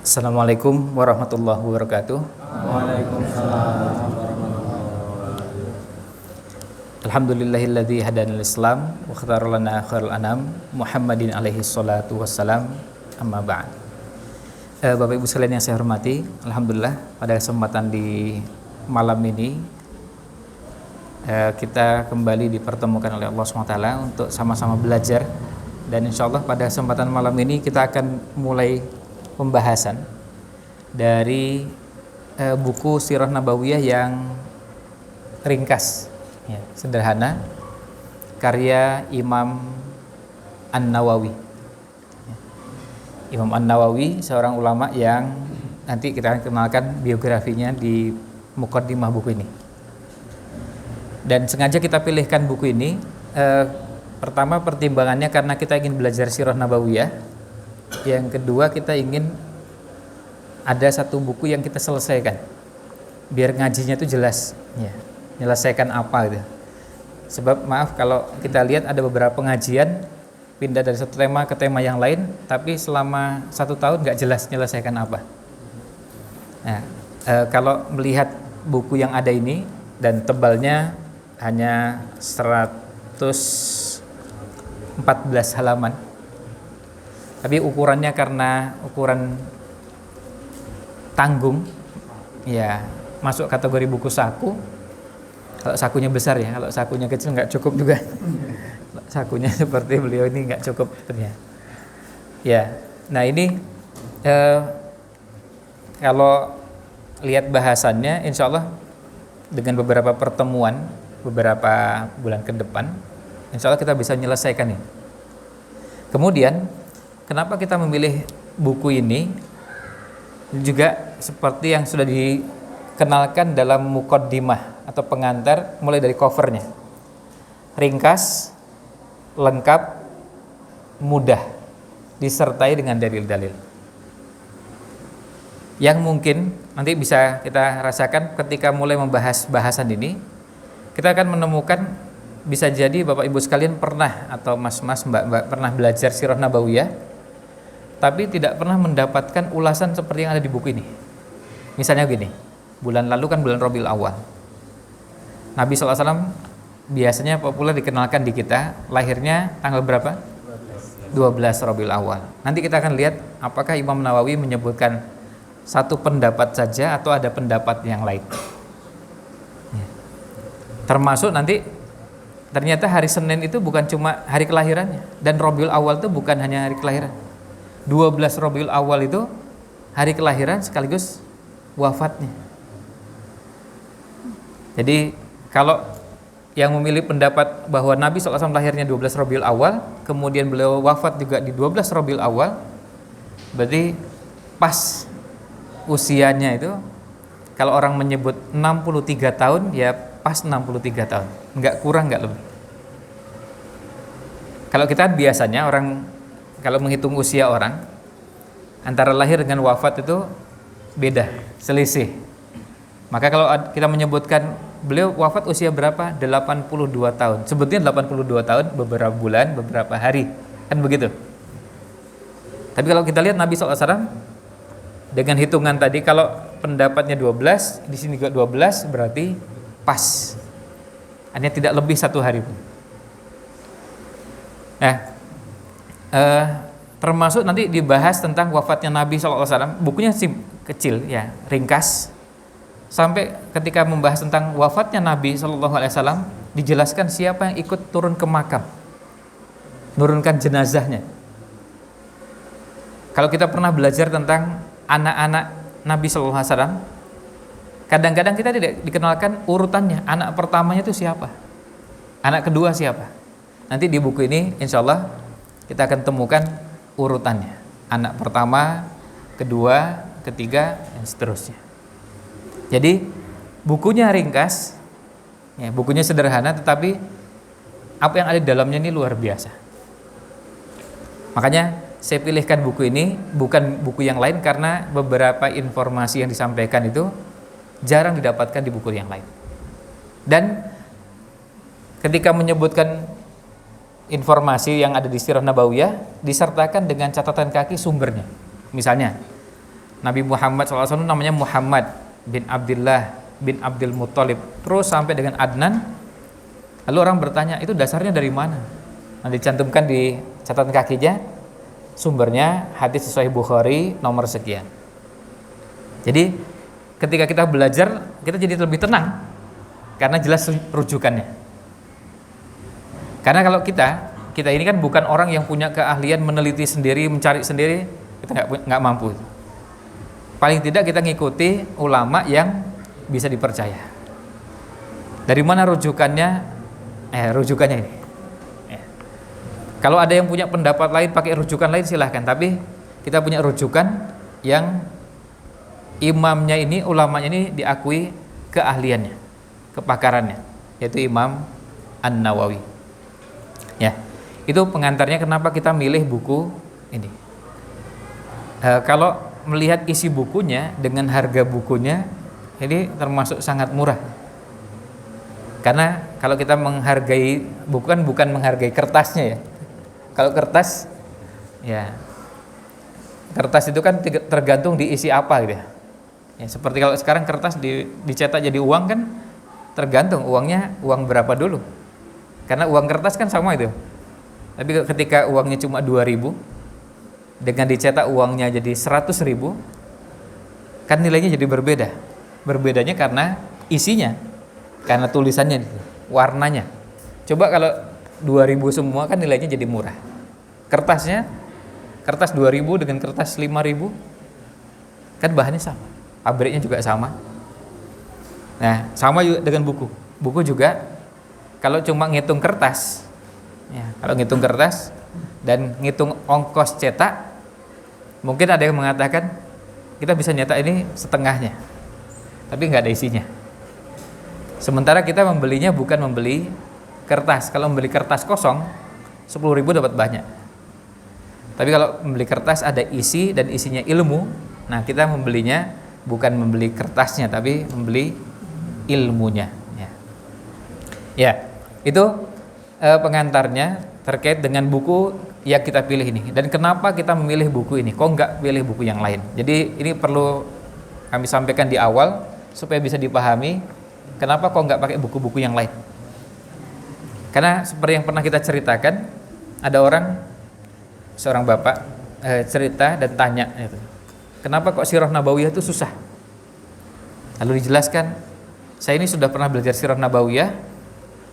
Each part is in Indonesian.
Assalamualaikum warahmatullahi wabarakatuh. Waalaikumsalam warahmatullahi wabarakatuh. Alhamdulillahilladzi hadanal Islam wa khatara lana khairul anam Muhammadin alaihi salatu wassalam. Amma ba'd. Bapak Ibu sekalian yang saya hormati, alhamdulillah pada kesempatan di malam ini kita kembali dipertemukan oleh Allah SWT untuk sama-sama belajar, dan insyaallah pada kesempatan malam ini kita akan mulai pembahasan dari buku Sirah Nabawiyah yang ringkas, ya, sederhana, karya Imam An-Nawawi. Imam An-Nawawi seorang ulama yang nanti kita akan kenalkan biografinya di muqaddimah buku ini. Dan sengaja kita pilihkan buku ini, pertama pertimbangannya karena kita ingin belajar Sirah Nabawiyah. Yang kedua, kita ingin ada satu buku yang kita selesaikan biar ngajinya itu jelas, ya, menyelesaikan apa gitu. Sebab maaf kalau kita lihat ada beberapa pengajian pindah dari satu tema ke tema yang lain, tapi selama 1 tahun nggak jelas menyelesaikan apa. Nah, kalau melihat buku yang ada ini dan tebalnya hanya 114 halaman, tapi ukurannya karena ukuran tanggung, ya masuk kategori buku saku. Kalau sakunya besar ya, kalau sakunya kecil nggak cukup juga. Sakunya seperti beliau ini nggak cukup ternyata. Ya, nah ini kalau lihat bahasannya, insya Allah dengan beberapa pertemuan beberapa bulan ke depan, insya Allah kita bisa menyelesaikan ini. Kemudian kenapa kita memilih buku ini? Juga seperti yang sudah dikenalkan dalam muqaddimah atau pengantar, mulai dari covernya. Ringkas, lengkap, mudah, disertai dengan dalil-dalil. Yang mungkin nanti bisa kita rasakan ketika mulai membahas bahasan ini, kita akan menemukan, bisa jadi Bapak Ibu sekalian pernah, atau mas-mas, mbak-mbak pernah belajar Sirah Nabawiyah, tapi tidak pernah mendapatkan ulasan seperti yang ada di buku ini. Misalnya gini, bulan lalu kan bulan Rabiul Awal. Nabi SAW biasanya populer dikenalkan di kita, lahirnya tanggal berapa? 12 Rabiul Awal. Nanti kita akan lihat apakah Imam Nawawi menyebutkan satu pendapat saja atau ada pendapat yang lain. Termasuk nanti ternyata hari Senin itu bukan cuma hari kelahirannya, dan Rabiul Awal itu bukan hanya hari kelahiran. 12 Rabiul Awal itu hari kelahiran sekaligus wafatnya. Jadi kalau yang memilih pendapat bahwa Nabi SAW lahirnya 12 Rabiul Awal, kemudian beliau wafat juga di 12 Rabiul Awal, berarti pas usianya itu, kalau orang menyebut 63 tahun, ya pas 63 tahun, nggak kurang nggak lebih. Kalau kita biasanya orang kalau menghitung usia orang, antara lahir dengan wafat itu beda, selisih. Maka kalau kita menyebutkan beliau wafat usia berapa? 82 tahun. Sebetulnya 82 tahun beberapa bulan, beberapa hari, kan begitu. Tapi kalau kita lihat Nabi SAW dengan hitungan tadi, kalau pendapatnya 12, di sini juga 12, berarti pas. Hanya tidak lebih 1 hari pun. Nah, termasuk nanti dibahas tentang wafatnya Nabi SAW. Bukunya kecil, ya, ringkas. Sampai ketika membahas tentang wafatnya Nabi SAW, dijelaskan siapa yang ikut turun ke makam, menurunkan jenazahnya. Kalau kita pernah belajar tentang anak-anak Nabi SAW, kadang-kadang kita tidak dikenalkan urutannya. Anak pertamanya itu siapa? Anak kedua siapa? Nanti di buku ini insya Allah kita akan temukan urutannya. Anak pertama, kedua, ketiga, dan seterusnya. Jadi bukunya ringkas, ya, bukunya sederhana, tetapi apa yang ada di dalamnya ini luar biasa. Makanya saya pilihkan buku ini, bukan buku yang lain, karena beberapa informasi yang disampaikan itu jarang didapatkan di buku yang lain. Dan ketika menyebutkan informasi yang ada di Sirah Nabawiyah disertakan dengan catatan kaki sumbernya. Misalnya, Nabi Muhammad SAW namanya Muhammad bin Abdullah bin Abdul Muttalib, terus sampai dengan Adnan. Lalu orang bertanya, itu dasarnya dari mana? Nah, dicantumkan di catatan kakinya, sumbernya hadis Sahih Bukhari nomor sekian. Jadi ketika kita belajar, kita jadi lebih tenang karena jelas rujukannya. Karena kalau kita ini kan bukan orang yang punya keahlian meneliti sendiri, mencari sendiri, kita nggak mampu. Paling tidak kita ngikuti ulama yang bisa dipercaya. Dari mana rujukannya? Rujukannya ini. Kalau ada yang punya pendapat lain, pakai rujukan lain silahkan. Tapi kita punya rujukan yang imamnya ini, ulamanya ini diakui keahliannya, kepakarannya, yaitu Imam An-Nawawi. Ya, itu pengantarnya kenapa kita milih buku ini. Kalau melihat isi bukunya dengan harga bukunya, ini termasuk sangat murah. Karena kalau kita menghargai buku, bukan menghargai kertasnya ya. Kalau kertas, ya kertas itu kan tergantung diisi apa gitu ya. Ya, seperti kalau sekarang kertas dicetak jadi uang kan tergantung uangnya uang berapa dulu. Karena uang kertas kan sama itu. Tapi ketika uangnya cuma 2.000 dengan dicetak uangnya jadi 100.000, kan nilainya jadi berbeda. Berbedanya karena isinya, karena tulisannya, warnanya. Coba kalau 2.000 semua kan nilainya jadi murah. Kertasnya, kertas 2.000 dengan kertas 5.000 kan bahannya sama, pabriknya juga sama. Nah, sama juga dengan buku. Buku juga kalau cuma ngitung kertas, ya, kalau ngitung kertas dan ngitung ongkos cetak, mungkin ada yang mengatakan kita bisa nyetak ini setengahnya, tapi nggak ada isinya. Sementara kita membelinya bukan membeli kertas. Kalau membeli kertas kosong 10.000 dapat banyak. Tapi kalau membeli kertas ada isi dan isinya ilmu, nah kita membelinya bukan membeli kertasnya tapi membeli ilmunya. Ya, itu pengantarnya terkait dengan buku yang kita pilih ini. Dan kenapa kita memilih buku ini? Kok nggak pilih buku yang lain? Jadi ini perlu kami sampaikan di awal supaya bisa dipahami kenapa kok nggak pakai buku-buku yang lain. Karena seperti yang pernah kita ceritakan, ada seorang bapak cerita dan tanya, kenapa kok Sirah Nabawiyah itu susah? Lalu dijelaskan, saya ini sudah pernah belajar Sirah Nabawiyah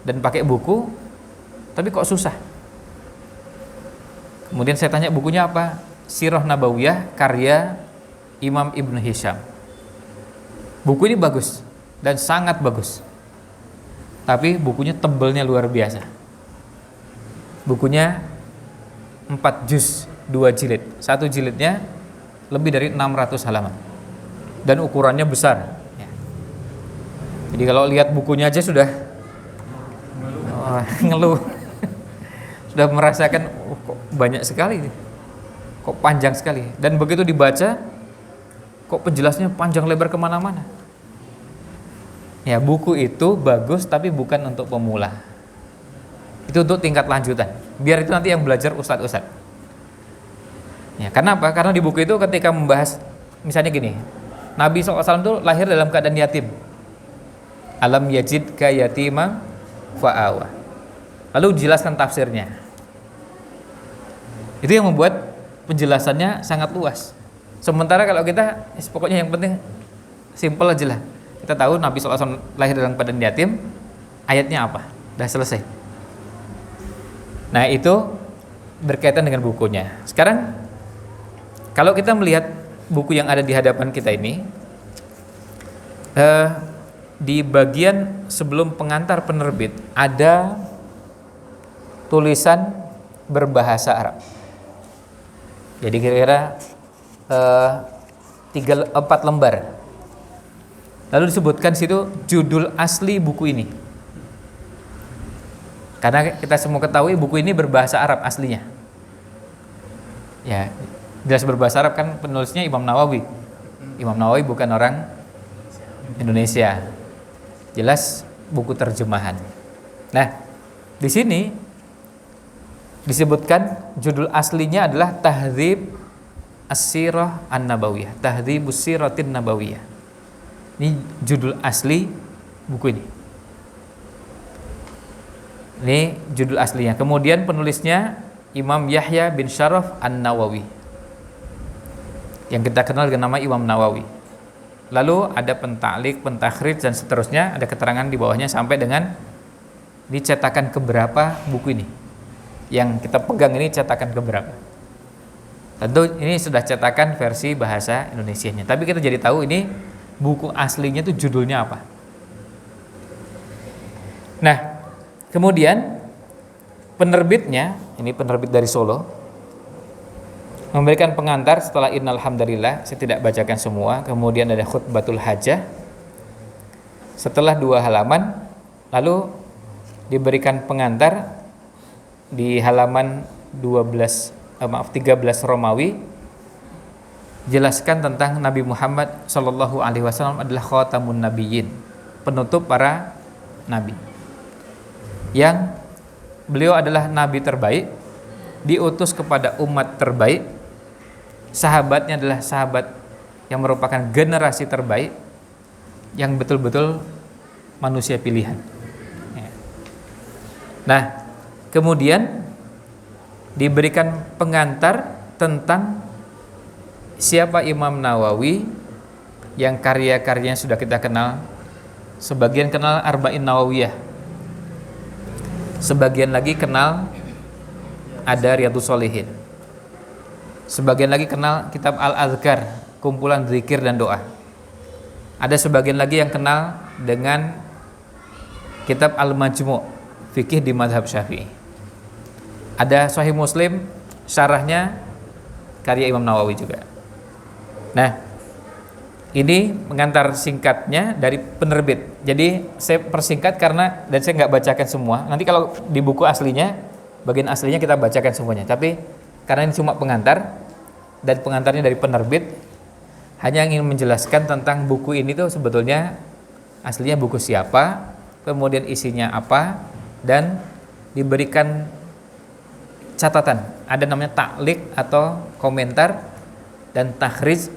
dan pakai buku, tapi kok susah? Kemudian saya tanya bukunya apa? Sirah Nabawiyah karya Imam Ibn Hisham. Buku ini bagus dan sangat bagus. Tapi bukunya tebelnya luar biasa. Bukunya 4 juz, 2 jilid. Satu jilidnya lebih dari 600 halaman. Dan ukurannya besar. Jadi kalau lihat bukunya aja sudah ngeluh. Sudah merasakan kok banyak sekali. Kok panjang sekali. Dan begitu dibaca, kok penjelasnya panjang lebar kemana-mana. Ya, buku itu bagus tapi bukan untuk pemula. Itu untuk tingkat lanjutan. Biar itu nanti yang belajar ustadz-ustadz. Ya, karena apa? Karena di buku itu ketika membahas, misalnya gini, Nabi SAW itu lahir dalam keadaan yatim. Alam yajidka yatima fa'awa. Lalu dijelaskan tafsirnya. Itu yang membuat penjelasannya sangat luas. Sementara kalau kita, pokoknya yang penting simple aja lah. Kita tahu Nabi SAW lahir dalam keadaan yatim, ayatnya apa? Udah selesai. Nah, itu berkaitan dengan bukunya. Sekarang kalau kita melihat buku yang ada di hadapan kita ini, di bagian sebelum pengantar penerbit ada tulisan berbahasa Arab. Jadi kira-kira 4 lembar. Lalu disebutkan situ judul asli buku ini. Karena kita semua ketahui buku ini berbahasa Arab aslinya. Ya, jelas berbahasa Arab kan penulisnya Imam Nawawi. Imam Nawawi bukan orang Indonesia. Jelas buku terjemahan. Nah, di sini disebutkan judul aslinya adalah Tahdzib As-Sirah An-Nabawiyah, Tahdzibus Siratin Nabawiyah. Ini judul asli buku ini. Ini judul aslinya. Kemudian penulisnya Imam Yahya bin Syaraf An-Nawawi, yang kita kenal dengan nama Imam Nawawi. Lalu ada pentaklik, pentakhrij dan seterusnya, ada keterangan di bawahnya sampai dengan dicetakan keberapa buku ini. Yang kita pegang ini cetakan keberapa. Tentu ini sudah cetakan versi bahasa Indonesianya. Tapi kita jadi tahu ini buku aslinya itu judulnya apa. Nah, kemudian penerbitnya, ini penerbit dari Solo, memberikan pengantar setelah innal hamdalillah. Saya tidak bacakan semua. Kemudian ada khutbatul hajah. Setelah 2 halaman, lalu diberikan pengantar di halaman 13 Romawi, jelaskan tentang Nabi Muhammad Shallallahu Alaihi Wasallam adalah khatamun nabiyyin, penutup para nabi, yang beliau adalah nabi terbaik, diutus kepada umat terbaik, sahabatnya adalah sahabat yang merupakan generasi terbaik, yang betul-betul manusia pilihan. Nah, kemudian diberikan pengantar tentang siapa Imam Nawawi, yang karya-karyanya sudah kita kenal. Sebagian kenal Arba'in Nawawiyah, sebagian lagi kenal ada Riyadhus Shalihin, sebagian lagi kenal kitab Al-Adhkar, kumpulan zikir dan doa. Ada sebagian lagi yang kenal dengan kitab Al-Majmu', fikih di mazhab Syafi'i. Ada Sahih Muslim, syarahnya karya Imam Nawawi juga. Nah, ini pengantar singkatnya dari penerbit. Jadi saya persingkat dan saya nggak bacakan semua. Nanti kalau di buku aslinya, bagian aslinya kita bacakan semuanya. Tapi karena ini cuma pengantar, dan pengantarnya dari penerbit, hanya ingin menjelaskan tentang buku ini tuh sebetulnya aslinya buku siapa, kemudian isinya apa, dan diberikan catatan. Ada namanya taklik atau komentar, dan takhrij,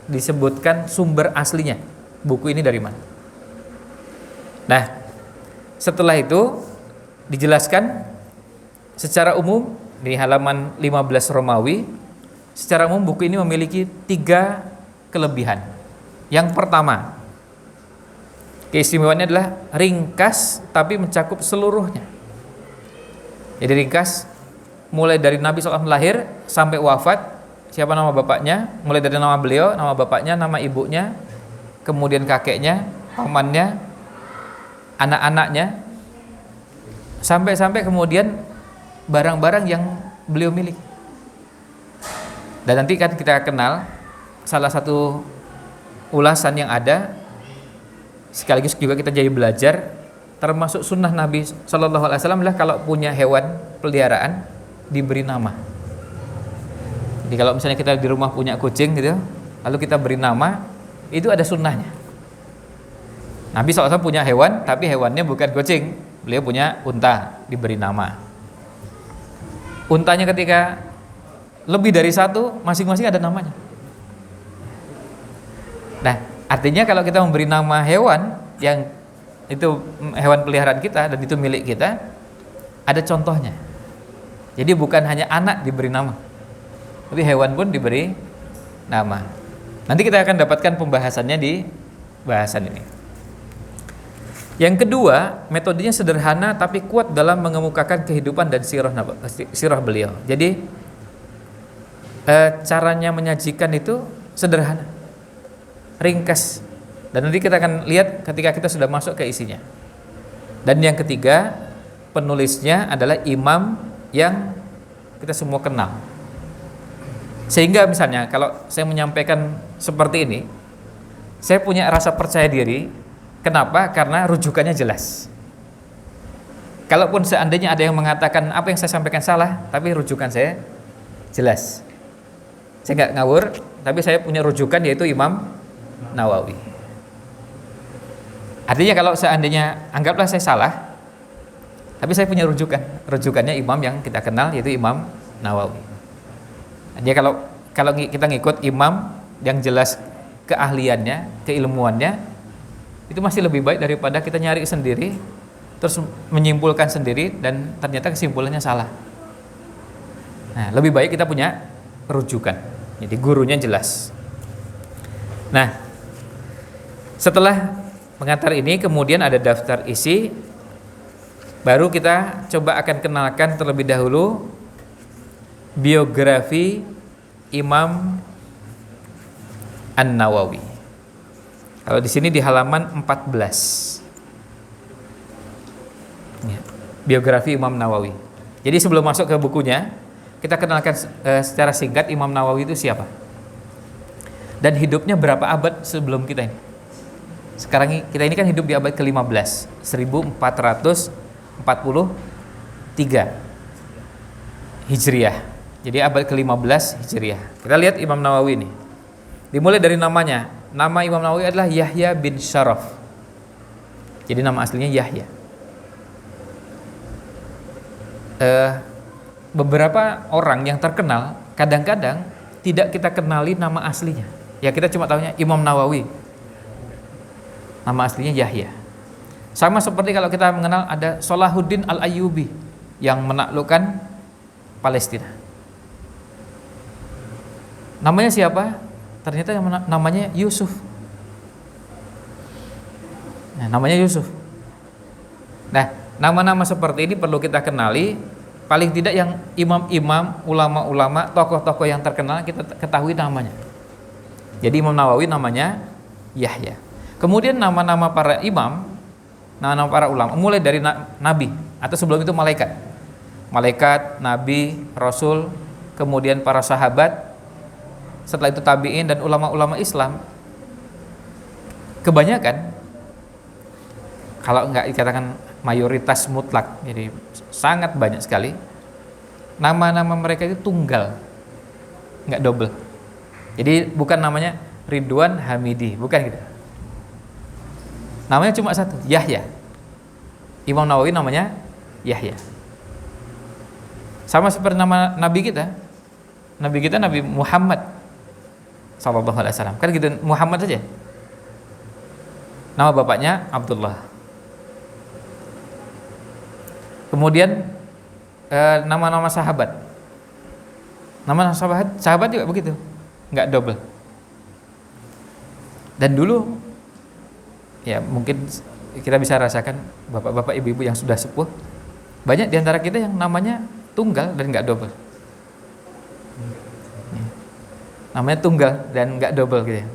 disebutkan sumber aslinya buku ini dari mana. Nah, setelah itu dijelaskan secara umum di halaman 15 Romawi. Secara umum buku ini memiliki 3 kelebihan. Yang pertama, keistimewaannya adalah ringkas tapi mencakup seluruhnya. Jadi ringkas, mulai dari Nabi SAW lahir sampai wafat, siapa nama bapaknya, mulai dari nama beliau, nama bapaknya, nama ibunya, kemudian kakeknya, pamannya, anak-anaknya, sampai kemudian barang-barang yang beliau miliki. Dan nanti kan kita kenal salah satu ulasan yang ada, sekaligus juga kita jadi belajar, termasuk sunnah Nabi SAW adalah kalau punya hewan peliharaan diberi nama. Jadi kalau misalnya kita di rumah punya kucing gitu, lalu kita beri nama, itu ada sunnahnya. Nabi SAW punya hewan, tapi hewannya bukan kucing, beliau punya unta, diberi nama. Untanya ketika lebih dari 1, masing-masing ada namanya. Nah, artinya kalau kita memberi nama hewan yang itu hewan peliharaan kita dan itu milik kita, ada contohnya. Jadi bukan hanya anak diberi nama, tapi hewan pun diberi nama. Nanti kita akan dapatkan pembahasannya di bahasan ini. Yang kedua, metodenya sederhana tapi kuat dalam mengemukakan kehidupan dan sirah beliau. Jadi caranya menyajikan itu sederhana, ringkas, dan nanti kita akan lihat ketika kita sudah masuk ke isinya. Dan yang ketiga, penulisnya adalah imam yang kita semua kenal. Sehingga misalnya kalau saya menyampaikan seperti ini, saya punya rasa percaya diri. Kenapa? Karena rujukannya jelas. Kalaupun seandainya ada yang mengatakan apa yang saya sampaikan salah, tapi rujukan saya jelas. Saya nggak ngawur, tapi saya punya rujukan, yaitu Imam Nawawi. Artinya kalau seandainya anggaplah saya salah, tapi saya punya rujukannya imam yang kita kenal, yaitu Imam Nawawi. Jadi kalau kita ngikut imam yang jelas keahliannya, keilmuannya, itu masih lebih baik daripada kita nyari sendiri terus menyimpulkan sendiri dan ternyata kesimpulannya salah. Nah, lebih baik kita punya rujukan. Jadi gurunya jelas. Nah, setelah pengantar ini kemudian ada daftar isi. Baru kita coba akan kenalkan terlebih dahulu biografi Imam An-Nawawi. Kalau di sini di halaman 14. Ya, biografi Imam Nawawi. Jadi sebelum masuk ke bukunya, kita kenalkan secara singkat Imam Nawawi itu siapa. Dan hidupnya berapa abad sebelum kita ini. Sekarang kita ini kan hidup di abad ke-15, 1443 Hijriah. Jadi abad ke-15 Hijriah. Kita lihat Imam Nawawi ini. Dimulai dari namanya. Nama Imam Nawawi adalah Yahya bin Syaraf. Jadi nama aslinya Yahya. Beberapa orang yang terkenal kadang-kadang tidak kita kenali nama aslinya. Ya kita cuma tahunya Imam Nawawi. Nama aslinya Yahya. Sama seperti kalau kita mengenal ada Salahuddin Al-Ayyubi yang menaklukkan Palestina. Namanya siapa? Ternyata namanya Yusuf. Nah, namanya Yusuf. Nah, nama-nama seperti ini perlu kita kenali. Paling tidak yang imam-imam, ulama-ulama, tokoh-tokoh yang terkenal kita ketahui namanya. Jadi Imam Nawawi namanya Yahya. Kemudian nama-nama para imam, nama-nama para ulama, mulai dari nabi atau sebelum itu malaikat. Malaikat, nabi, rasul, kemudian para sahabat, setelah itu tabi'in dan ulama-ulama Islam. Kebanyakan, kalau enggak dikatakan mayoritas mutlak, jadi sangat banyak sekali, nama-nama mereka itu tunggal, enggak double. Jadi bukan namanya Ridwan Hamidi, bukan gitu. Namanya cuma satu, Yahya. Imam Nawawi namanya Yahya. Sama seperti nama Nabi kita. Nabi kita Nabi Muhammad sallallahu alaihi wasallam. Kan gitu, Muhammad saja. Nama bapaknya Abdullah. Kemudian nama-nama sahabat. Nama sahabat juga begitu. Enggak double. Dan dulu ya mungkin kita bisa rasakan bapak-bapak ibu-ibu yang sudah sepuh, banyak diantara kita yang namanya tunggal dan enggak double. Namanya tunggal dan enggak double gitu ya.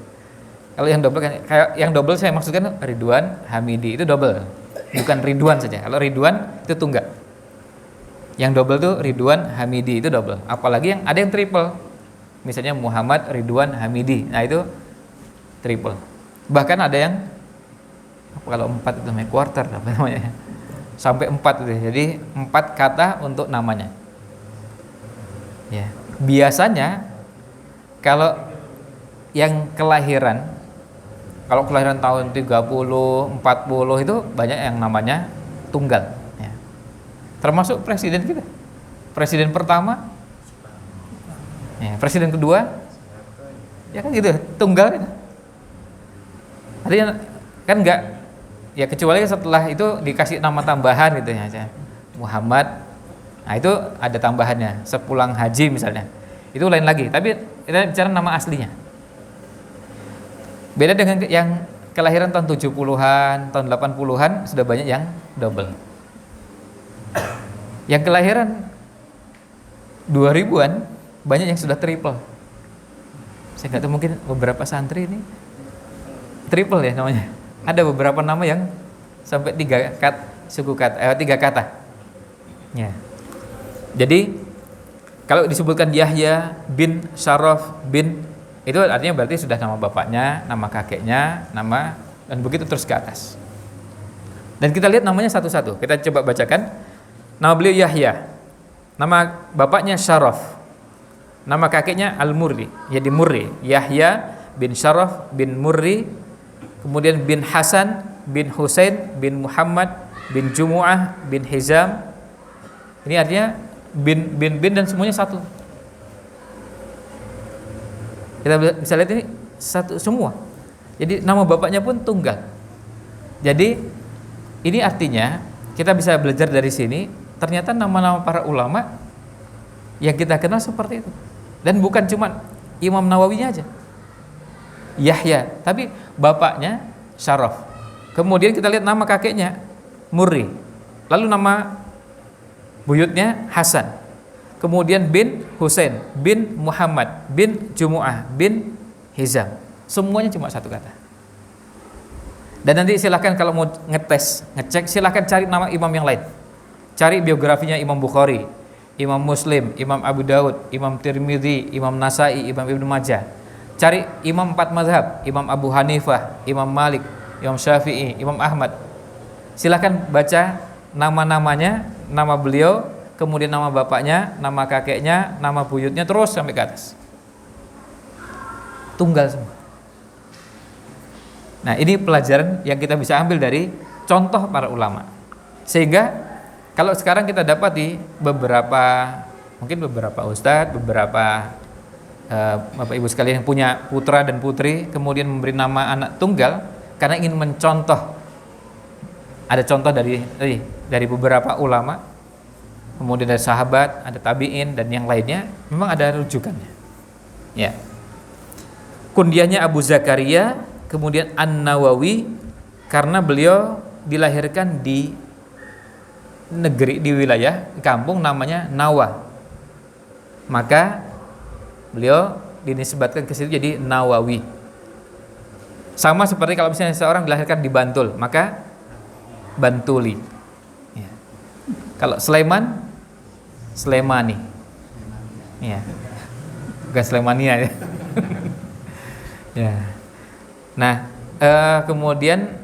Kalau yang double kan, kayak yang double saya maksudkan Ridwan Hamidi itu double, bukan Ridwan saja. Kalau Ridwan itu tunggal. Yang double tuh Ridwan Hamidi itu double. Apalagi yang ada yang triple. Misalnya Muhammad Ridwan Hamidi. Nah, itu triple. Bahkan ada yang kalau 4 itu namanya quarter apa namanya. Sampai 4 itu. Jadi 4 kata untuk namanya. Ya. Biasanya kalau yang kelahiran tahun 30, 40 itu banyak yang namanya tunggal ya. Termasuk presiden kita. Presiden pertama ya, presiden kedua ya kan gitu, tunggal kan. Artinya kan enggak ya, kecuali setelah itu dikasih nama tambahan gitu ya, Muhammad. Nah, itu ada tambahannya, sepulang haji misalnya. Itu lain lagi, tapi kita bicara nama aslinya. Beda dengan yang kelahiran tahun 70-an, tahun 80-an sudah banyak yang double. Yang kelahiran 2000-an banyak yang sudah triple. Saya nggak tahu, mungkin beberapa santri ini triple ya namanya. Ada beberapa nama yang sampai 3 kata. Ya. Jadi kalau disebutkan Yahya bin Syaraf bin, itu artinya berarti sudah nama bapaknya, nama kakeknya, nama, dan begitu terus ke atas. Dan kita lihat namanya satu-satu. Kita coba bacakan. Nama beliau Yahya. Nama bapaknya Syaraf. Nama kakeknya Al-Murri, jadi Murri. Yahya bin Syaraf bin Murri. Kemudian bin Hasan bin Husain bin Muhammad bin Jumu'ah bin Hizam. Ini artinya bin dan semuanya satu. Kita bisa lihat ini satu semua. Jadi nama bapaknya pun tunggal. Jadi ini artinya kita bisa belajar dari sini, ternyata nama-nama para ulama yang kita kenal seperti itu. Dan bukan cuma Imam Nawawinya aja, Yahya, tapi bapaknya Syaraf. Kemudian kita lihat nama kakeknya Murri. Lalu nama buyutnya Hasan. Kemudian bin Husain, bin Muhammad, bin Jumu'ah, bin Hizam. Semuanya cuma satu kata. Dan nanti silahkan kalau mau ngecek, silahkan cari nama imam yang lain. Cari biografinya Imam Bukhari, Imam Muslim, Imam Abu Daud, Imam Tirmidzi, Imam Nasai, Imam Ibnu Majah. Cari imam 4 mazhab, Imam Abu Hanifah, Imam Malik, Imam Syafi'i, Imam Ahmad. Silahkan baca nama-namanya, nama beliau, kemudian nama bapaknya, nama kakeknya, nama buyutnya, terus sampai ke atas. Tunggal semua. Nah, ini pelajaran yang kita bisa ambil dari contoh para ulama. Sehingga kalau sekarang kita dapati mungkin beberapa ustadz, beberapa Bapak Ibu sekalian yang punya putra dan putri, kemudian memberi nama anak tunggal karena ingin mencontoh. Ada contoh dari beberapa ulama, kemudian dari sahabat, ada tabi'in dan yang lainnya, memang ada rujukannya. Ya. Kundiahnya Abu Zakaria, kemudian An-Nawawi, karena beliau dilahirkan di negeri, di wilayah kampung namanya Nawa, maka beliau dinisbatkan ke situ jadi Nawawi. Sama seperti kalau misalnya seorang dilahirkan di Bantul, maka Bantuli. Ya. Kalau Sleman, Slemani. Ya. Bukan Slemania ya. Ya. Nah, kemudian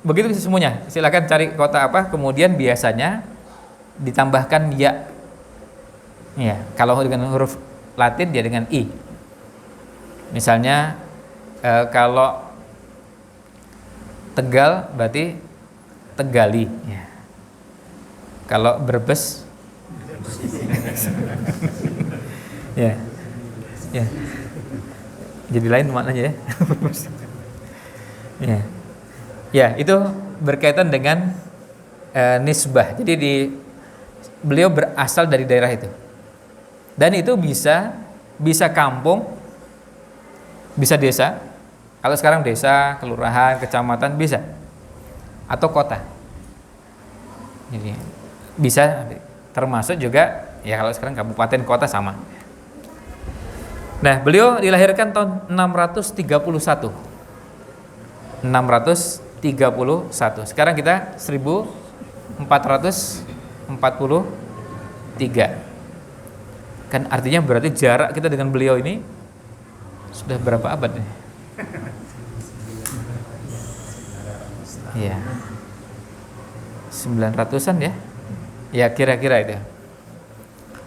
begitu semuanya. Silakan cari kota apa, kemudian biasanya ditambahkan ya. Ya, kalau dengan huruf Latin dia dengan i. Misalnya kalau Tegal berarti Tegali. Ya. Kalau Brebes, ya, ya. Jadi lain maknanya ya. Ya. Ya, itu berkaitan dengan nisbah. Jadi beliau berasal dari daerah itu. Dan itu bisa kampung, bisa desa. Kalau sekarang desa, kelurahan, kecamatan bisa. Atau kota. Jadi bisa, termasuk juga ya kalau sekarang kabupaten kota sama. Nah, beliau dilahirkan tahun 631. Sekarang kita 1443. Kan artinya berarti jarak kita dengan beliau ini sudah berapa abad nih? Ya, 900-an ya. Ya kira-kira itu.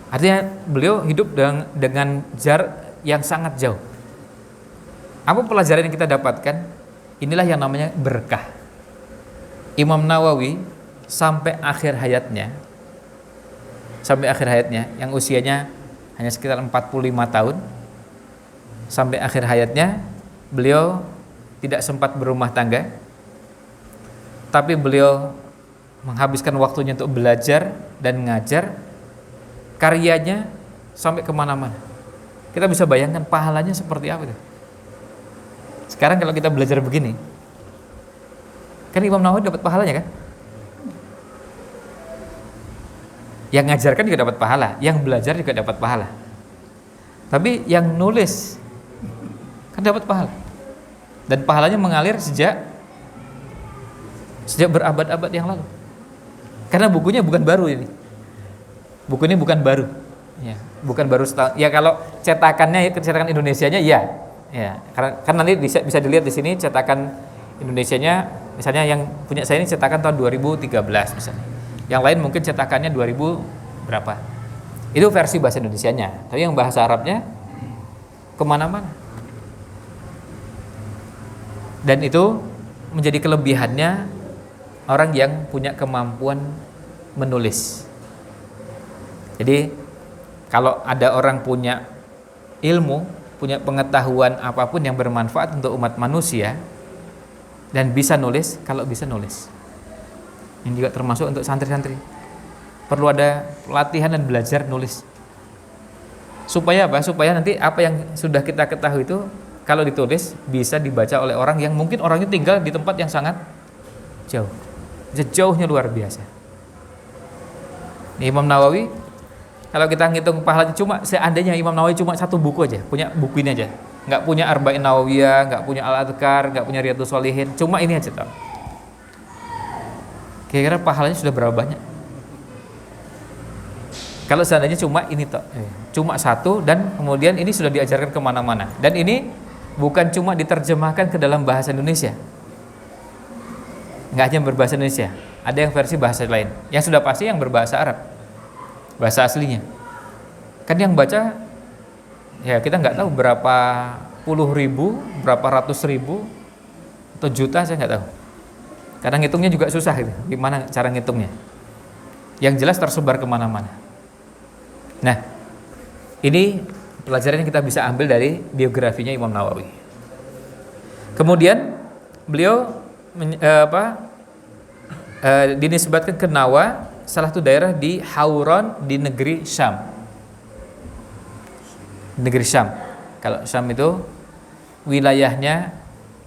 Artinya beliau hidup dengan jarak yang sangat jauh. Apa pelajaran yang kita dapatkan? Inilah yang namanya berkah. Imam Nawawi sampai akhir hayatnya yang usianya hanya sekitar 45 tahun, sampai akhir hayatnya beliau tidak sempat berumah tangga, tapi beliau menghabiskan waktunya untuk belajar dan ngajar. Karyanya sampai kemana-mana. Kita bisa bayangkan pahalanya seperti apa itu. Sekarang kalau kita belajar begini, kan Imam Nawawi dapat pahalanya kan? Yang ngajarkan juga dapat pahala, yang belajar juga dapat pahala. Tapi yang nulis kan dapat pahala. Dan pahalanya mengalir sejak berabad-abad yang lalu. Karena bukunya bukan baru ini. Buku ini bukan baru. Ya, bukan baru setahun. Ya kalau cetakannya, cetakan Indonesianya ya. Ya, karena nanti bisa dilihat di sini cetakan Indonesianya, misalnya yang punya saya ini cetakan tahun 2013 misalnya. Yang lain mungkin cetakannya 2000 berapa. Itu versi bahasa Indonesianya. Tapi yang bahasa Arabnya kemana-mana. Dan itu menjadi kelebihannya orang yang punya kemampuan menulis. Jadi kalau ada orang punya ilmu punya pengetahuan apapun yang bermanfaat untuk umat manusia dan bisa nulis, kalau bisa nulis. Ini juga termasuk untuk santri-santri. Perlu ada latihan dan belajar nulis. Supaya apa? Supaya nanti apa yang sudah kita ketahui itu kalau ditulis bisa dibaca oleh orang yang mungkin orangnya tinggal di tempat yang sangat jauh. Jauhnya luar biasa. Imam Nawawi, kalau kita ngitung pahalanya, cuma seandainya Imam Nawawi cuma satu buku aja, punya buku ini aja, nggak punya Arba'in Nawawiyah, nggak punya Al-Adhkar, nggak punya Riyadhus Shalihin, cuma ini aja tau. Kira-kira pahalanya sudah berapa banyak? Kalau seandainya cuma ini toh, cuma satu, dan kemudian ini sudah diajarkan kemana-mana, dan ini bukan cuma diterjemahkan ke dalam bahasa Indonesia, nggak hanya berbahasa Indonesia, ada yang versi bahasa lain, yang sudah pasti yang berbahasa Arab, bahasa aslinya. Kan yang baca, ya kita nggak tahu berapa puluh ribu, berapa ratus ribu, atau juta, saya nggak tahu. Kadang ngitungnya juga susah gitu, gimana cara ngitungnya. Yang jelas tersebar kemana-mana. Nah, ini pelajaran yang kita bisa ambil dari biografinya Imam Nawawi. Kemudian beliau dinisbatkan ke Nawa, salah satu daerah di Hauran di negeri Syam. Negeri Syam. Kalau Syam itu wilayahnya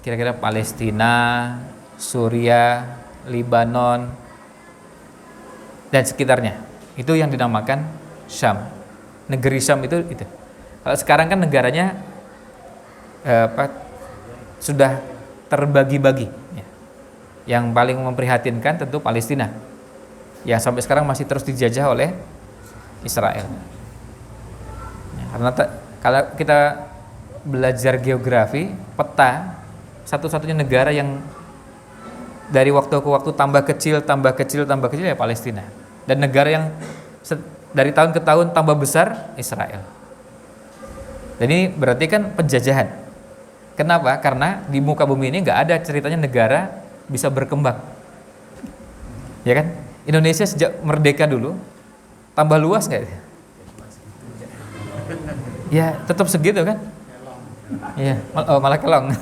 kira-kira Palestina, Suriah, Libanon, dan sekitarnya. Itu yang dinamakan Syam. Negeri Syam itu. Kalau sekarang kan negaranya sudah terbagi-bagi. Ya. Yang paling memprihatinkan tentu Palestina, yang sampai sekarang masih terus dijajah oleh Israel. Ya, karena kalau kita belajar geografi, peta, satu-satunya negara yang dari waktu ke waktu tambah kecil ya Palestina. Dan negara yang dari tahun ke tahun tambah besar, Israel. Dan ini berarti kan penjajahan. Kenapa? Karena di muka bumi ini nggak ada ceritanya negara bisa berkembang. Ya kan? Indonesia sejak merdeka dulu tambah luas nggak? Ya tetap segitu kan? Iya, malah kelong.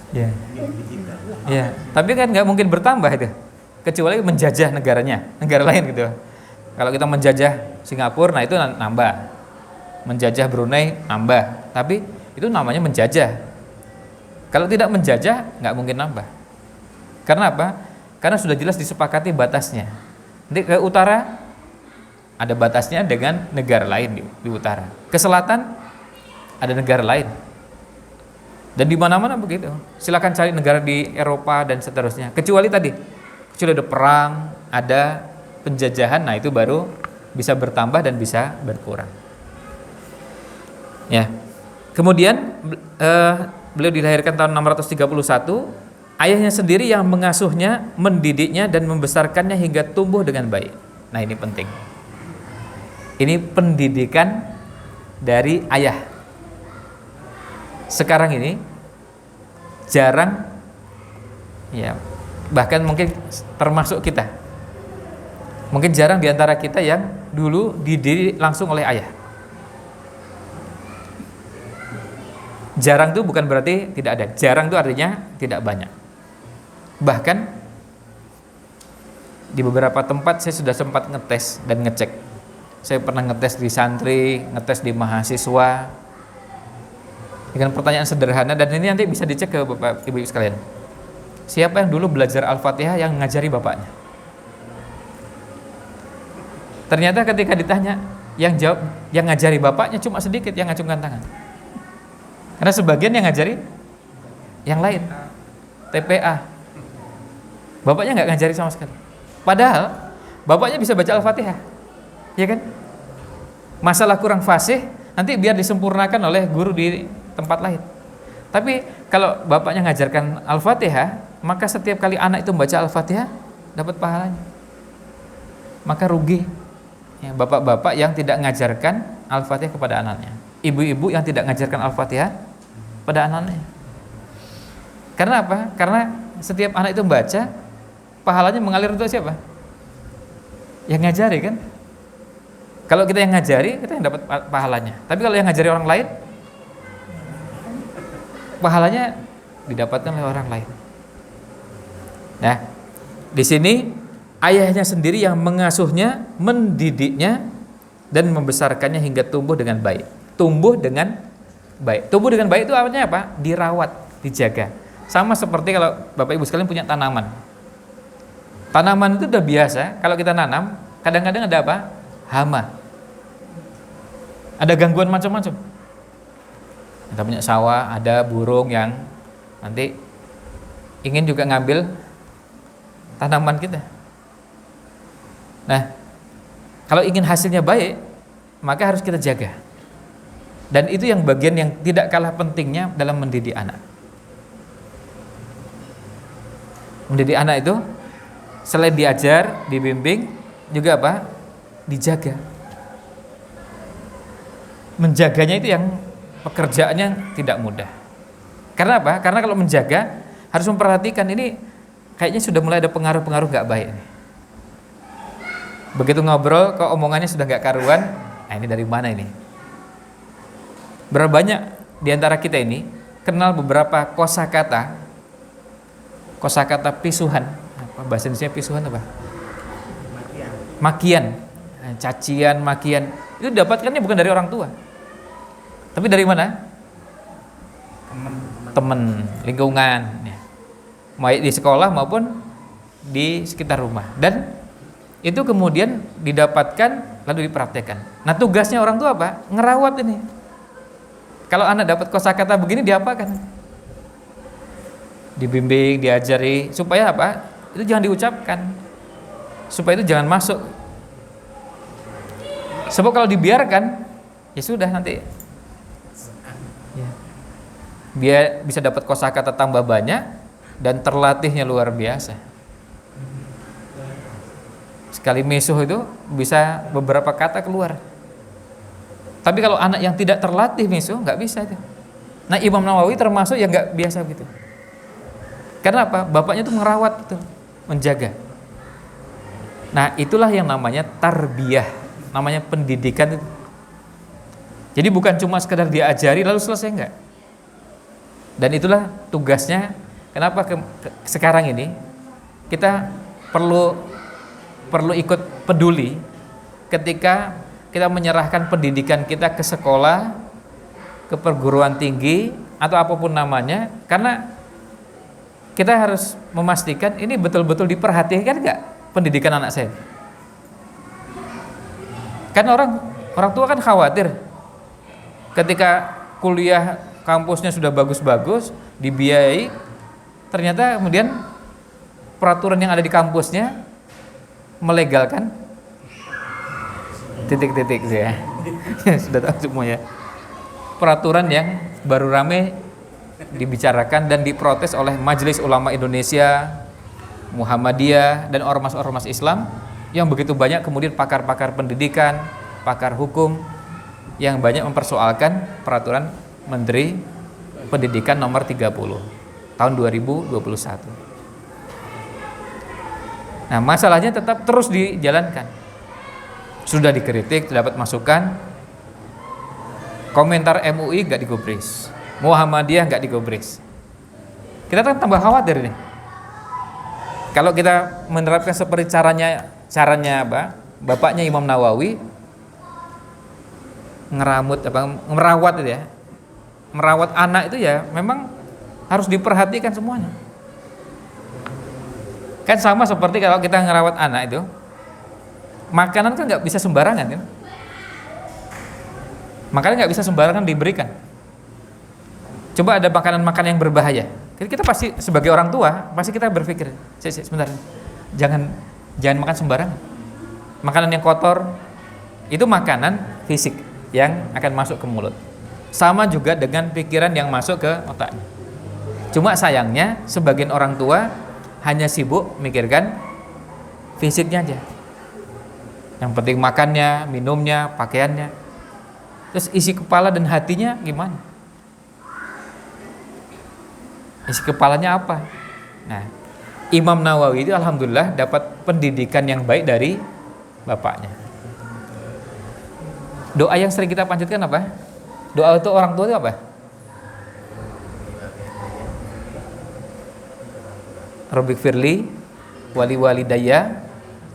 Ya. Ya, tapi kan nggak mungkin bertambah itu, kecuali menjajah negara lain gitu. Kalau kita menjajah Singapura, nah itu nambah. Menjajah Brunei nambah, tapi itu namanya menjajah. Kalau tidak menjajah, nggak mungkin nambah. Karena apa? Karena sudah jelas disepakati batasnya. Nanti ke utara ada batasnya dengan negara lain di utara. Ke selatan ada negara lain. Dan di mana-mana begitu. Silakan cari negara di Eropa dan seterusnya. Kecuali ada perang, ada penjajahan, nah itu baru bisa bertambah dan bisa berkurang. Ya. Kemudian beliau dilahirkan tahun 631. Ayahnya sendiri yang mengasuhnya, mendidiknya dan membesarkannya hingga tumbuh dengan baik. Nah ini penting. Ini pendidikan dari ayah. Sekarang ini jarang, ya bahkan mungkin termasuk kita, mungkin jarang diantara kita yang dulu dididik langsung oleh ayah. Jarang itu bukan berarti tidak ada. Jarang itu artinya tidak banyak. Bahkan di beberapa tempat saya sudah sempat ngetes dan ngecek. Saya pernah ngetes di santri, ngetes di mahasiswa dengan pertanyaan sederhana, dan ini nanti bisa dicek ke Bapak Ibu sekalian. Siapa yang dulu belajar Al-Fatihah yang ngajari bapaknya? Ternyata ketika ditanya, yang jawab yang ngajari bapaknya cuma sedikit yang ngacungkan tangan. Karena sebagian yang ngajari yang lain, TPA. Bapaknya nggak ngajari sama sekali. Padahal bapaknya bisa baca Al-Fatihah, ya kan? Masalah kurang fasih nanti biar disempurnakan oleh guru di tempat lain. Tapi kalau bapaknya ngajarkan Al-Fatihah, maka setiap kali anak itu membaca Al-Fatihah dapat pahalanya. Maka rugi ya, bapak-bapak yang tidak ngajarkan Al-Fatihah kepada anaknya, ibu-ibu yang tidak ngajarkan Al-Fatihah pada anaknya. Karena apa? Karena setiap anak itu membaca, pahalanya mengalir untuk siapa? Yang ngajari kan? Kalau kita yang ngajari, kita yang dapat pahalanya. Tapi kalau yang ngajari orang lain, pahalanya didapatkan oleh orang lain. Nah, di sini ayahnya sendiri yang mengasuhnya, mendidiknya, dan membesarkannya hingga tumbuh dengan baik. Tumbuh dengan baik. Tumbuh dengan baik itu artinya apa? Dirawat, dijaga. Sama seperti kalau Bapak Ibu sekalian punya tanaman. Tanaman itu udah biasa, kalau kita nanam, kadang-kadang ada apa? Hama. Ada gangguan macam-macam. Kita punya sawah, ada burung yang nanti ingin juga ngambil tanaman kita. Nah, kalau ingin hasilnya baik, maka harus kita jaga. Dan itu yang bagian yang tidak kalah pentingnya dalam mendidik anak. Mendidik anak itu selain diajar, dibimbing, juga apa? Dijaga. Menjaganya itu yang pekerjaannya tidak mudah. Karena apa? Karena kalau menjaga harus memperhatikan ini kayaknya sudah mulai ada pengaruh-pengaruh gak baik nih. Begitu ngobrol kok omongannya sudah gak karuan, nah ini dari mana ini? Berapa banyak di antara kita ini kenal beberapa kosakata pisuhan. Apa bahasa Indonesia pisuhan apa? Makian. Cacian, makian. Itu dapatkannya bukan dari orang tua. Tapi dari mana? Teman, lingkungan, ya. Baik di sekolah maupun di sekitar rumah. Dan itu kemudian didapatkan lalu dipraktekkan. Nah, tugasnya orang tua apa? Ngerawat ini. Kalau anak dapat kosakata begini diapakan? Dibimbing, diajari supaya apa? Itu jangan diucapkan. Supaya itu jangan masuk. Sebab kalau dibiarkan, ya sudah nanti. Ya. Biar bisa dapat kosakata tambah banyak dan terlatihnya luar biasa. Sekali misuh itu bisa beberapa kata keluar. Tapi kalau anak yang tidak terlatih misuh nggak bisa itu. Nah, Imam Nawawi termasuk yang nggak biasa gitu. Karena apa? Bapaknya itu merawat itu, menjaga. Nah, itulah yang namanya tarbiyah, namanya pendidikan itu. Jadi bukan cuma sekedar diajari lalu selesai, enggak. Dan itulah tugasnya. Kenapa sekarang ini kita perlu ikut peduli ketika kita menyerahkan pendidikan kita ke sekolah, ke perguruan tinggi atau apapun namanya, karena kita harus memastikan ini betul-betul diperhatikan enggak pendidikan anak saya. Kan orang tua kan khawatir ketika kuliah kampusnya sudah bagus-bagus, dibiayai, ternyata kemudian peraturan yang ada di kampusnya melegalkan titik-titik ya. Sudah tahu semua ya. Peraturan yang baru rame dibicarakan dan diprotes oleh Majelis Ulama Indonesia, Muhammadiyah, dan ormas-ormas Islam yang begitu banyak, kemudian pakar-pakar pendidikan, pakar hukum yang banyak mempersoalkan peraturan Menteri Pendidikan nomor 30 tahun 2021. Nah, masalahnya tetap terus dijalankan. Sudah dikritik, dapat masukan, komentar MUI nggak digubris, Muhammadiyah nggak digubris. Kita kan tambah khawatir nih. Kalau kita menerapkan seperti caranya apa? Bapaknya Imam Nawawi merawat itu ya. Merawat anak itu ya memang harus diperhatikan semuanya. Kan sama seperti kalau kita ngerawat anak itu, makanan kan nggak bisa sembarangan kan? Makanan nggak bisa sembarangan diberikan. Coba ada makanan-makanan yang berbahaya. Kita pasti sebagai orang tua pasti kita berpikir, sebentar, jangan makan sembarangan. Makanan yang kotor itu makanan fisik yang akan masuk ke mulut. Sama juga dengan pikiran yang masuk ke otaknya. Cuma sayangnya sebagian orang tua hanya sibuk mikirkan fisiknya aja. Yang penting makannya, minumnya, pakaiannya. Terus isi kepala dan hatinya gimana? Isi kepalanya apa? Nah, Imam Nawawi itu alhamdulillah dapat pendidikan yang baik dari bapaknya. Doa yang sering kita panjatkan apa? Doa untuk orang tua itu apa? Rabbighfirli wali walidayya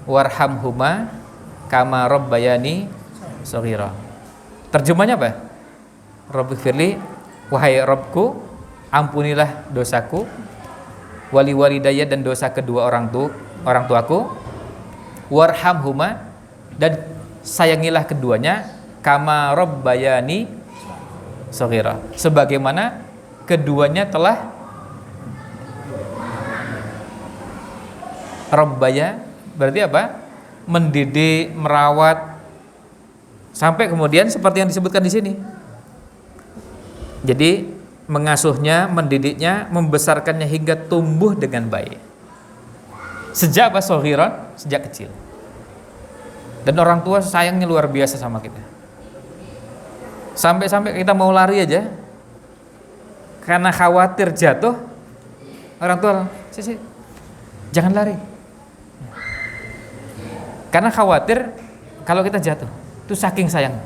warhamhuma kama rabbayani shaghira. Terjemahnya apa? Rabbighfirli, wahai Rabbku, ampunilah dosaku, wali walidayya, dan dosa kedua orang tuaku, warhamhuma, dan sayangilah keduanya, kama rabbayani shaghira, sebagaimana keduanya telah rabbaya, berarti apa? Mendidik, merawat, sampai kemudian seperti yang disebutkan di sini. Jadi mengasuhnya, mendidiknya, membesarkannya hingga tumbuh dengan baik. Sejak apa? Shaghiran, sejak kecil. Dan orang tua sayangnya luar biasa sama kita. Sampai-sampai kita mau lari aja, karena khawatir jatuh, orang tua, sih, jangan lari. Karena khawatir kalau kita jatuh, itu saking sayang.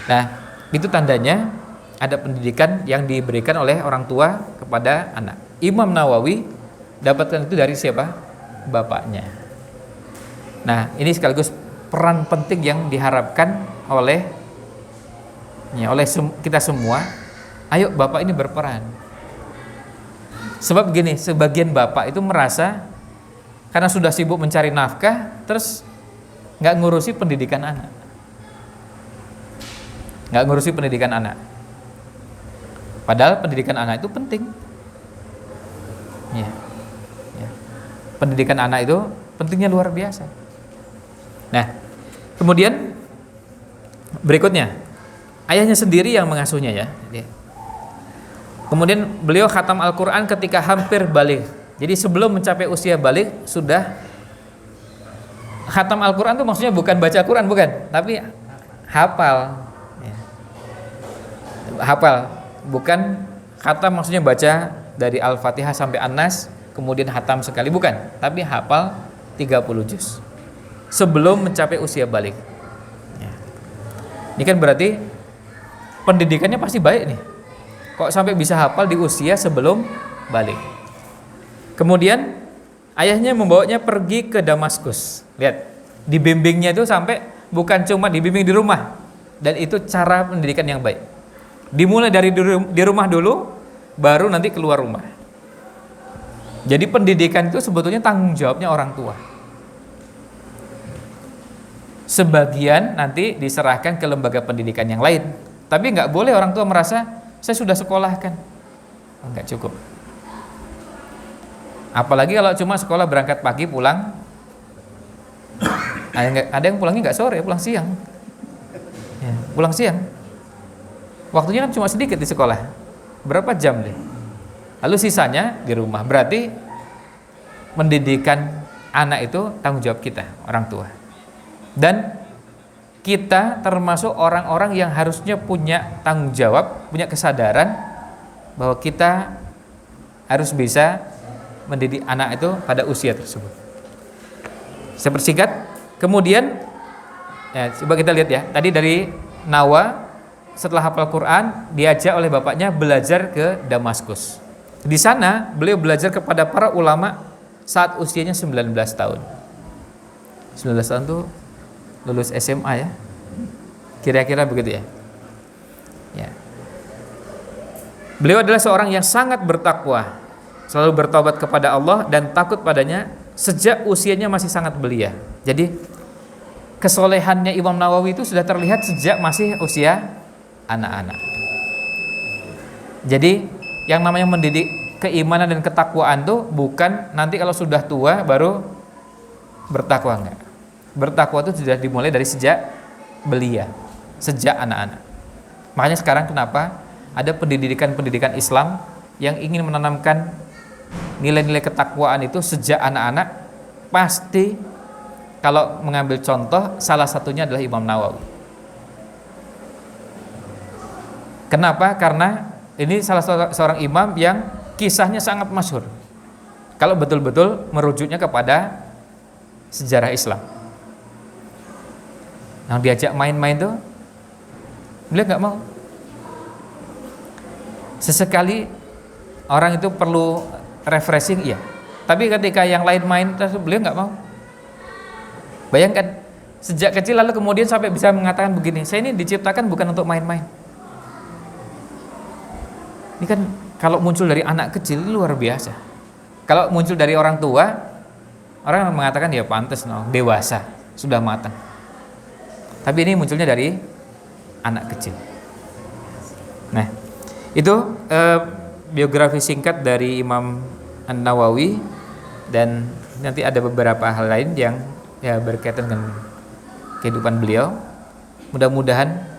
Nah, itu tandanya ada pendidikan yang diberikan oleh orang tua kepada anak. Imam Nawawi dapatkan itu dari siapa? Bapaknya. Nah, ini sekaligus peran penting yang diharapkan oleh kita semua. Ayo bapak ini berperan. Sebab gini, sebagian bapak itu merasa karena sudah sibuk mencari nafkah, terus nggak ngurusi pendidikan anak. Padahal pendidikan anak itu penting. Ya. Pendidikan anak itu pentingnya luar biasa. Nah, kemudian berikutnya, ayahnya sendiri yang mengasuhnya ya. Kemudian beliau khatam Al-Quran ketika hampir baligh. Jadi sebelum mencapai usia baligh sudah khatam Al-Quran itu maksudnya bukan baca Quran, bukan, tapi hafal. Hafal, bukan khatam maksudnya baca dari Al-Fatihah sampai An-Nas kemudian khatam sekali, bukan, tapi hafal 30 juz sebelum mencapai usia baligh. Ini kan berarti pendidikannya pasti baik nih, kok sampai bisa hafal di usia sebelum baligh. Kemudian ayahnya membawanya pergi ke Damaskus. Lihat, dibimbingnya itu sampai bukan cuma dibimbing di rumah, dan itu cara pendidikan yang baik. Dimulai dari di rumah dulu, baru nanti keluar rumah. Jadi pendidikan itu sebetulnya tanggung jawabnya orang tua. Sebagian nanti diserahkan ke lembaga pendidikan yang lain, tapi nggak boleh orang tua merasa saya sudah sekolahkan, nggak cukup. Apalagi kalau cuma sekolah berangkat pagi pulang, ada yang pulangnya nggak sore, pulang siang, pulang siang. Waktunya kan cuma sedikit di sekolah, berapa jam deh, lalu sisanya di rumah. Berarti mendidikan anak itu tanggung jawab kita, orang tua. Dan kita termasuk orang-orang yang harusnya punya tanggung jawab, punya kesadaran bahwa kita harus bisa mendidik anak itu pada usia tersebut. Saya persingkat. Kemudian coba kita lihat ya, tadi dari Nawa setelah hafal Quran diajak oleh bapaknya belajar ke Damaskus. Di sana beliau belajar kepada para ulama saat usianya 19 tahun. 19 tahun tuh lulus SMA ya. Kira-kira begitu ya. Beliau adalah seorang yang sangat bertakwa, selalu bertobat kepada Allah dan takut padanya sejak usianya masih sangat belia. Jadi kesolehannya Imam Nawawi itu sudah terlihat sejak masih usia anak-anak. Jadi yang namanya mendidik keimanan dan ketakwaan tuh bukan nanti kalau sudah tua baru bertakwa, enggak. Bertakwa itu sudah dimulai dari sejak belia, sejak anak-anak. Makanya sekarang kenapa ada pendidikan Islam yang ingin menanamkan nilai-nilai ketakwaan itu sejak anak-anak. Pasti kalau mengambil contoh salah satunya adalah Imam Nawawi. Kenapa? Karena ini salah seorang imam yang kisahnya sangat masyhur. Kalau betul-betul merujuknya kepada sejarah Islam. Yang diajak main-main tuh, beliau nggak mau. Sesekali orang itu perlu refreshing iya. Tapi ketika yang lain main terus beliau nggak mau. Bayangkan sejak kecil lalu kemudian sampai bisa mengatakan begini, saya ini diciptakan bukan untuk main-main. Ini kan kalau muncul dari anak kecil luar biasa. Kalau muncul dari orang tua, orang mengatakan ya pantas, dewasa, sudah matang. Tapi ini munculnya dari anak kecil. Nah, itu biografi singkat dari Imam An-Nawawi, dan nanti ada beberapa hal lain yang ya berkaitan dengan kehidupan beliau. Mudah-mudahan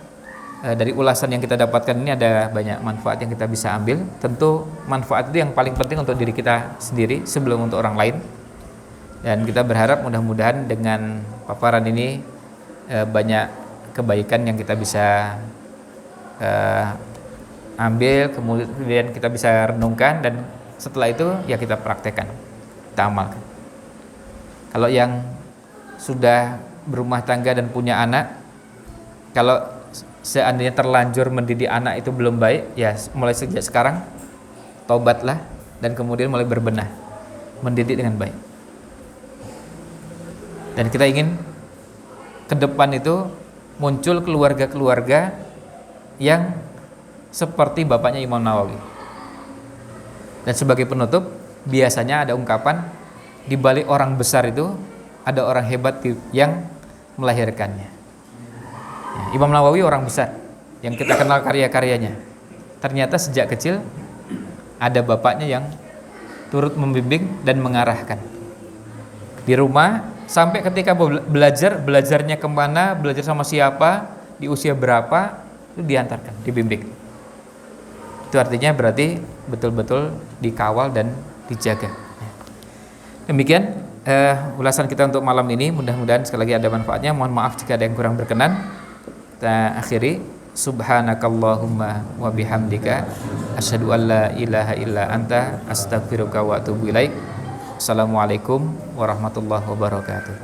dari ulasan yang kita dapatkan ini ada banyak manfaat yang kita bisa ambil. Tentu manfaat itu yang paling penting untuk diri kita sendiri sebelum untuk orang lain. Dan kita berharap mudah-mudahan dengan paparan ini banyak kebaikan yang kita bisa ambil, kemudian kita bisa renungkan, dan setelah itu ya kita praktekkan, kita amalkan. Kalau yang sudah berumah tangga dan punya anak, kalau seandainya terlanjur mendidik anak itu belum baik, ya mulai sejak sekarang taubatlah dan kemudian mulai berbenah, mendidik dengan baik. Dan kita ingin ke depan itu muncul keluarga-keluarga yang seperti bapaknya Imam Nawawi. Dan sebagai penutup, biasanya ada ungkapan, di balik orang besar itu ada orang hebat yang melahirkannya. Imam Nawawi orang besar yang kita kenal karya-karyanya. Ternyata sejak kecil ada bapaknya yang turut membimbing dan mengarahkan. Di rumah sampai ketika belajarnya kemana, belajar sama siapa, di usia berapa, itu diantarkan, dibimbing. Itu artinya berarti betul-betul dikawal dan dijaga. Demikian ulasan kita untuk malam ini. Mudah-mudahan sekali lagi ada manfaatnya. Mohon maaf jika ada yang kurang berkenan. Kita akhiri, subhanakallahumma wa bihamdika asyhadu an la ilaha illa anta astaghfiruka wa atubu ilaik. Assalamualaikum warahmatullahi wabarakatuh.